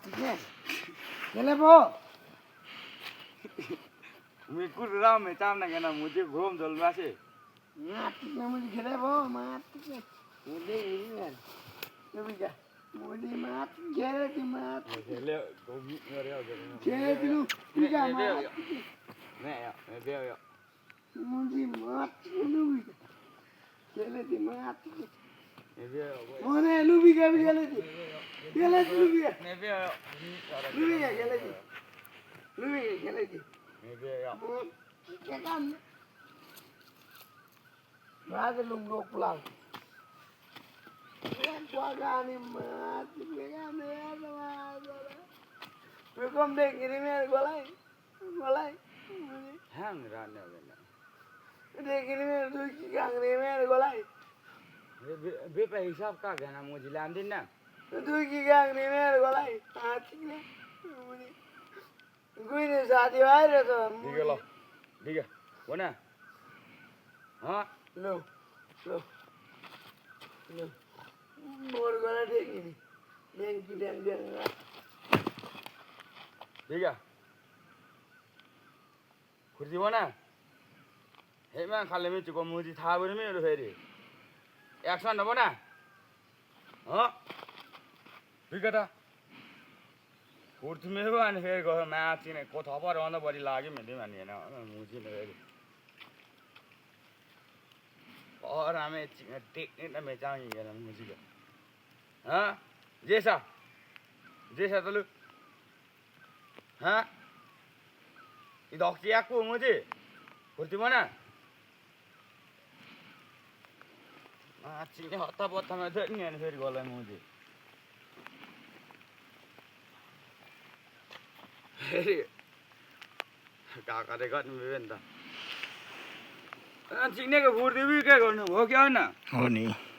ठीक है वो मैं कुछ राम में चावना कहना मुझे घूम जल रहा है ठीक है मुझे खेले वो ठीक है मुझे यही है तो भी क्या मुझे खेले थी खेले गोभी मेरे हो गए खेले थी लू ठीक है मैं बे हो मुझे लू भी खेले थी मैं बे हो मोने लू भी क्या भी खेले थी लू भी मैं बे हो लू भी क्या खेले थी लू भी क्या खेले थी मैं बे हो क्या काम रात लोग लोग pulao Pagani mati, pegang dia sama. Bekom dek ini mer golai. hang rana benda Dek ini mer tu kang ini mer golai. बे पे हिसाब का कहना मुझे लान दिन ना Tu kang ini mer golai. Mati ni. Gue ni sahaja aja tu. ठीक है वो ना हाँ Lo. Mor golai dek ini. Deng. ठीक है खुर्ची वो ना हे मैं खाले में चुका मुझे था बड़े में रोहेरी एक्शन ना वो ना हाँ ठीक है था खुर्ची में वो आने फिर कहो मैं आती नहीं को था पर आना बड़ी लागे में दे मैंने ना मुझे नहीं और हमें टेक्निक ना मैं चाहूँगी ना मुझे का हाँ जैसा तो लो हाँ ये डॉक्टर को मुझे खुर्ची वो ना चिंगे होता बहुत हमें तो नहीं है फिर गोला मुझे क्या करेगा नहीं बेंदा चिंगे के खुर्ची भी क्या करना वो क्या है ना हो नहीं